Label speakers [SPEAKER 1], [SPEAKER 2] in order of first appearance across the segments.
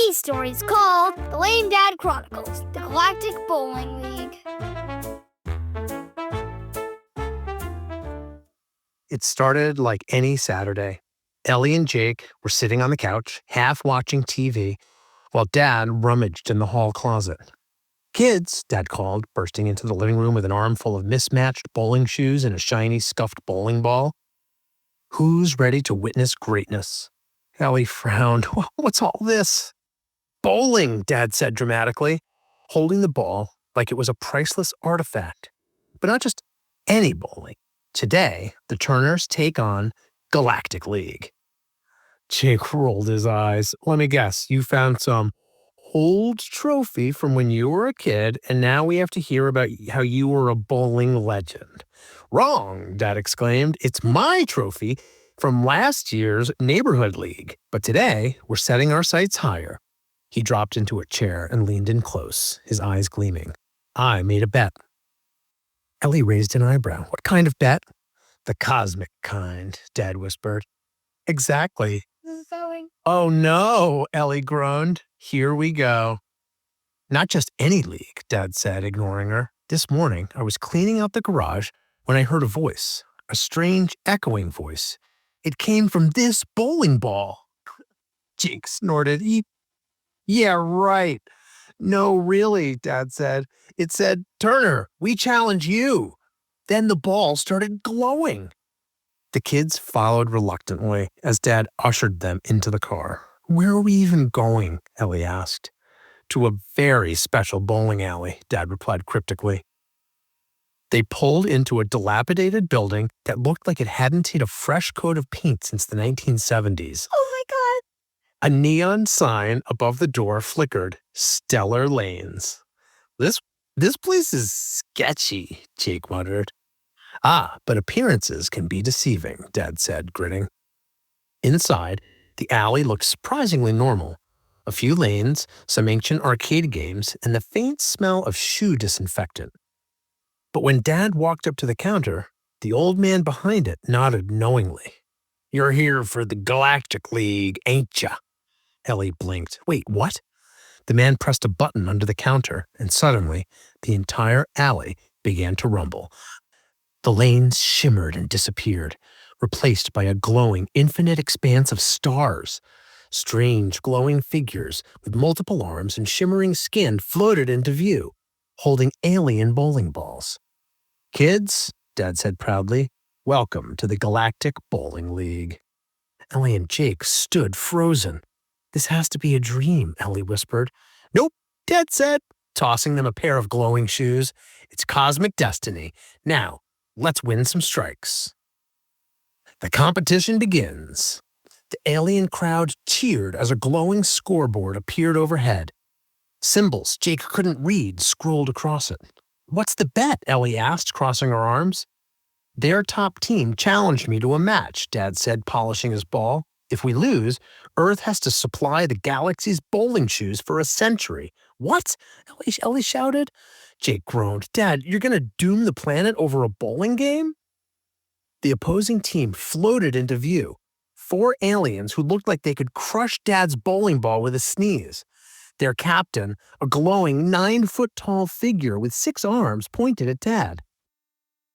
[SPEAKER 1] Today's story is called The Lame Dad Chronicles, the Galactic Bowling League.
[SPEAKER 2] It started like any Saturday. Ellie and Jake were sitting on the couch, half watching TV, while Dad rummaged in the hall closet. "Kids," Dad called, bursting into the living room with an armful of mismatched bowling shoes and a shiny, scuffed bowling ball. "Who's ready to witness greatness?" Ellie frowned. "What's all this?" "Bowling," Dad said dramatically, holding the ball like it was a priceless artifact. But not just any bowling. Today, the Turners take on Galactic League. Jake rolled his eyes. "Let me guess, you found some old trophy from when you were a kid, and now we have to hear about how you were a bowling legend." "Wrong," Dad exclaimed. "It's my trophy from last year's neighborhood league. But today, we're setting our sights higher." He dropped into a chair and leaned in close, his eyes gleaming. "I made a bet." Ellie raised an eyebrow. "What kind of bet?" "The cosmic kind," Dad whispered. "Exactly." "Oh no," Ellie groaned. "Here we go." "Not just any league," Dad said, ignoring her. "This morning, I was cleaning out the garage when I heard a voice, a strange, echoing voice. It came from this bowling ball." Jake snorted. "Yeah, right." "No, really," Dad said. "It said, 'Turner, we challenge you.' Then the ball started glowing." The kids followed reluctantly as Dad ushered them into the car. "Where are we even going?" Ellie asked. "To a very special bowling alley," Dad replied cryptically. They pulled into a dilapidated building that looked like it hadn't seen a fresh coat of paint since the 1970s.
[SPEAKER 1] Oh my God!
[SPEAKER 2] A neon sign above the door flickered, "Stellar Lanes." This place is sketchy," Jake muttered. "Ah, but appearances can be deceiving," Dad said, grinning. Inside, the alley looked surprisingly normal. A few lanes, some ancient arcade games, and the faint smell of shoe disinfectant. But when Dad walked up to the counter, the old man behind it nodded knowingly. "You're here for the Galactic League, ain't ya?" Ellie blinked. "Wait, what?" The man pressed a button under the counter, and suddenly, the entire alley began to rumble. The lanes shimmered and disappeared, replaced by a glowing, infinite expanse of stars. Strange, glowing figures with multiple arms and shimmering skin floated into view, holding alien bowling balls. "Kids," Dad said proudly, "welcome to the Galactic Bowling League." Ellie and Jake stood frozen. "This has to be a dream," Ellie whispered. "Nope," Dad said, tossing them a pair of glowing shoes. "It's cosmic destiny. Now, let's win some strikes." The competition begins. The alien crowd cheered as a glowing scoreboard appeared overhead. Symbols Jake couldn't read scrolled across it. "What's the bet?" Ellie asked, crossing her arms. "Their top team challenged me to a match," Dad said, polishing his ball. "If we lose, Earth has to supply the galaxy's bowling shoes for a century." "What?" Ellie shouted. Jake groaned. "Dad, you're going to doom the planet over a bowling game?" The opposing team floated into view. 4 aliens who looked like they could crush Dad's bowling ball with a sneeze. Their captain, a glowing 9-foot-tall figure with 6 arms, pointed at Dad.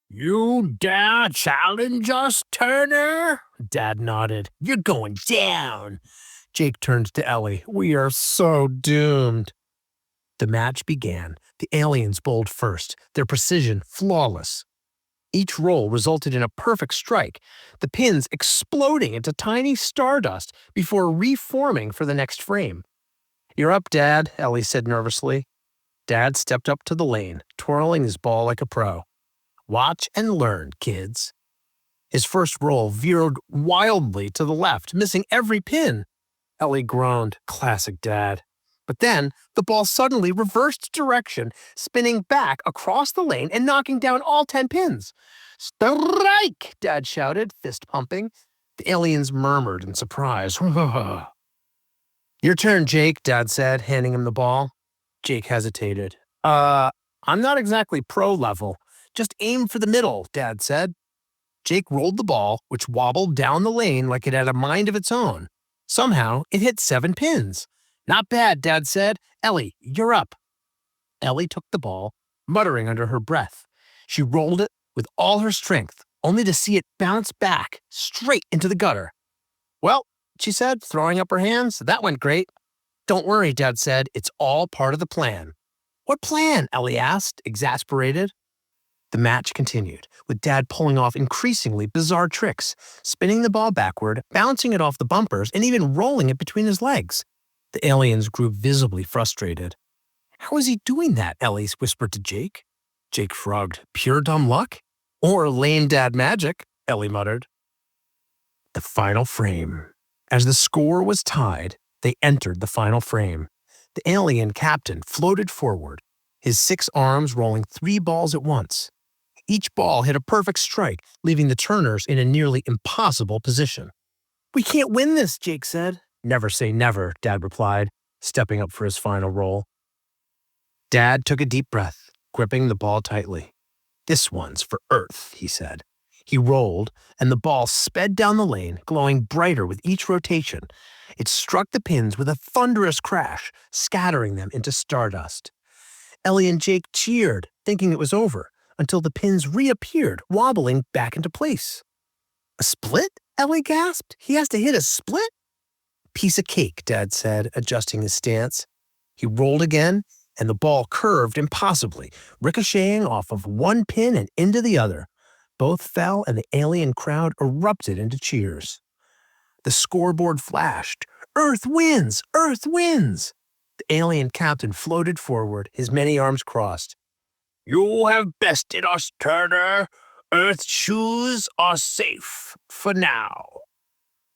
[SPEAKER 2] "You dare challenge us, Turner?" Dad nodded. "You're going down." Jake turned to Ellie. "We are so doomed." The match began. The aliens bowled first, their precision flawless. Each roll resulted in a perfect strike, the pins exploding into tiny stardust before reforming for the next frame. "You're up, Dad," Ellie said nervously. Dad stepped up to the lane, twirling his ball like a pro. "Watch and learn, kids." His first roll veered wildly to the left, missing every pin. Ellie groaned. Classic Dad. But then, the ball suddenly reversed direction, spinning back across the lane and knocking down all 10 pins. "Strike!" Dad shouted, fist pumping. The aliens murmured in surprise. "Your turn, Jake," Dad said, handing him the ball. Jake hesitated. I'm not exactly pro level. Just aim for the middle," Dad said. Jake rolled the ball, which wobbled down the lane like it had a mind of its own. Somehow, it hit 7 pins. Not bad, Dad said. Ellie, you're up. Ellie took the ball, muttering under her breath. She rolled it with all her strength, only to see it bounce back straight into the gutter. Well, she said, throwing up her hands, that went great. Don't worry, Dad said. It's all part of the plan. What plan? Ellie asked, exasperated. The match continued, with Dad pulling off increasingly bizarre tricks, spinning the ball backward, bouncing it off the bumpers, and even rolling it between his legs. The aliens grew visibly frustrated. How is he doing that? Ellie whispered to Jake. Jake shrugged. Pure dumb luck? Or lame dad magic, Ellie muttered. The final frame. As the score was tied, they entered the final frame. The alien captain floated forward, his 6 arms rolling 3 balls at once. Each ball hit a perfect strike, leaving the turners in a nearly impossible position. We can't win this, Jake said. Never say never, Dad replied, stepping up for his final roll. Dad took a deep breath, gripping the ball tightly. This one's for Earth, he said. He rolled, and the ball sped down the lane, glowing brighter with each rotation. It struck the pins with a thunderous crash, scattering them into stardust. Ellie and Jake cheered, thinking it was over, until the pins reappeared, wobbling back into place. A split? Ellie gasped. He has to hit a split? Piece of cake, Dad said, adjusting his stance. He rolled again, and the ball curved impossibly, ricocheting off of one pin and into the other. Both fell, and the alien crowd erupted into cheers. The scoreboard flashed. Earth wins! Earth wins! The alien captain floated forward, his many arms crossed. You have bested us, Turner. Earth's shoes are safe for now.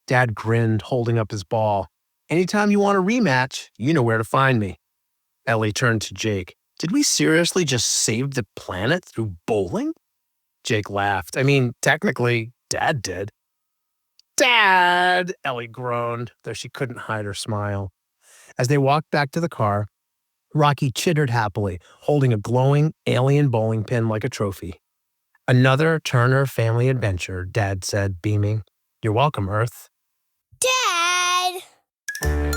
[SPEAKER 2] Dad grinned, holding up his ball. Anytime you want a rematch, you know where to find me. Ellie turned to Jake. Did we seriously just save the planet through bowling? Jake laughed. I mean, technically, Dad did. Dad! Ellie groaned, though she couldn't hide her smile. As they walked back to the car, Rocky chittered happily, holding a glowing alien bowling pin like a trophy. Another Turner family adventure, Dad said, beaming. You're welcome, Earth.
[SPEAKER 1] Dad!